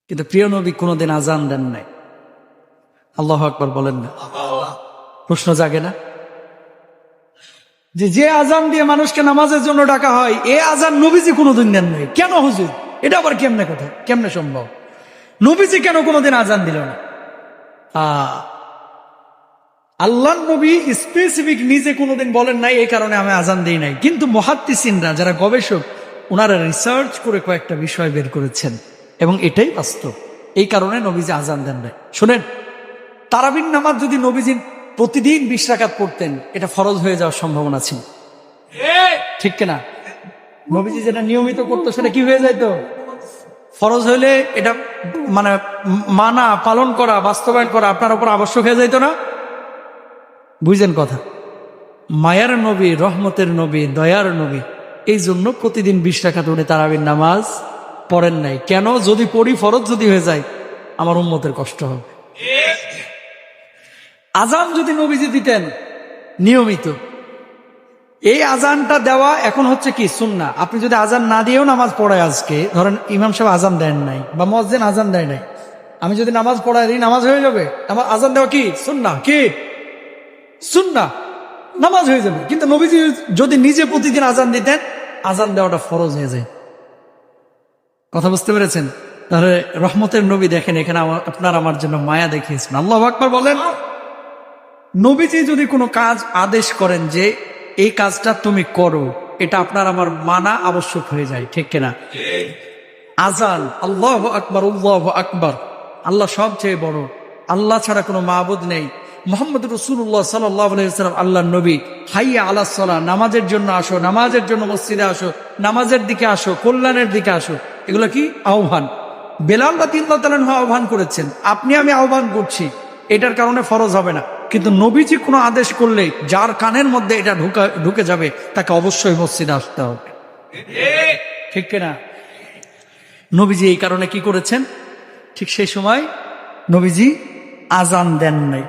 কিন্তু প্রিয় নবী কোনোদিন আজান দেন নাই। আল্লাহু আকবার বলেন না? প্রশ্ন জাগে না যে আজান দিয়ে মানুষকে নামাজের জন্য ডাকা হয়, এ আজান নবীজি কোনোদিন দেন নাই কেন হুজুর? এটা আবার কেমনে কথা, কেমনে সম্ভব? নবীজি কেন কোনোদিন আজান দিল না? আল্লাহর নবী স্পেসিফিক নিজে কোনোদিন বলেন নাই এই কারণে আমি আজান দিই নাই, কিন্তু মুহাদ্দিসিনরা যারা গবেষক ওনারা রিসার্চ করে কয়েকটা বিষয় বের করেছেন এবং এটাই বাস্তব। এই কারণে নবীজি আজান দেন নাই। শোনেন, তারাবির নামাজ যদি নবীজি প্রতিদিন 20 রাকাত পড়তেন, এটা ফরজ হয়ে যাওয়ার সম্ভাবনা ছিল, ঠিক কিনা? নবীজি যেটা নিয়মিত করতো সেটা কি হয়ে যাইতো? ফরজ হইলে এটা মানে মানা, পালন করা, বাস্তবায়ন করা আপনার উপর আবশ্যক হয়ে যাইতো না? বুঝলেন কথা? মায়ার নবী, রহমতের নবী, দয়ার নবী, এই জন্য প্রতিদিন 20 রাকাত উনি তারাবির নামাজ পড়েন নাই। কেন? যদি পড়ি, ফরজ যদি হয়ে যায়, আমার উম্মতের কষ্ট হবে। আজান যদি নবীজি দিতেন নিয়মিত, এই আজানটা দেওয়া এখন হচ্ছে কি সুন্নাহ। আপনি যদি আজান না দিয়েও নামাজ পড়ায়, আজকে ধরেন ইমাম সাহেব আজান দেন নাই বা মুয়াজ্জিন আজান দেয় নাই, আমি যদি নামাজ পড়াই দিই, নামাজ হয়ে যাবে। আমার আজান দেওয়া কি সুন্নাহ? কি সুন্নাহ? নামাজ হয়ে যাবে। কিন্তু নবীজি যদি নিজে প্রতিদিন আজান দিতেন, আজান দেওয়াটা ফরজ হয়ে যায়। কথা বুঝতে পেরেছেন? তাহলে রহমতের নবী দেখেন এখানে আপনার আমার জন্য মায়া দেখিয়েছেন। আল্লাহু আকবার বলেন। নবীজি যদি কোনো কাজ আদেশ করেন যে এই কাজটা তুমি করো, এটা আপনার আমার মানা আবশ্যক হয়ে যায়, ঠিক কিনা? আজান, আল্লাহু আকবার, আল্লাহু আকবার, আল্লাহ সবচেয়ে বড়, আল্লাহ ছাড়া কোনো মাবুদ নেই, মুহাম্মদ রাসূলুল্লাহ সাল্লাল্লাহু আলাইহি ওয়াসাল্লাম আল্লাহর নবী, হাইয়া আলাস সালাহ, নামাজের জন্য আসো, নামাজের জন্য মসজিদে আসো, নামাজের দিকে আসো, কল্যাণের দিকে আসো, এগুলো কি আহ্বান। বেলাল রাদিয়াল্লাহু তাআলা আহ্বান করেছেন, আপনি আমি আহ্বান করছি, এটার কারণে ফরজ হবে না। কিন্তু নবীজি কোনো আদেশ করলে যার কানের মধ্যে এটা ঢুকে যাবে তাকে অবশ্যই মসজিদে আসতে হবে, ঠিক কিনা? নবীজি এই কারণে কি করেছেন? ঠিক সেই সময় নবীজি আজান দেন নাই।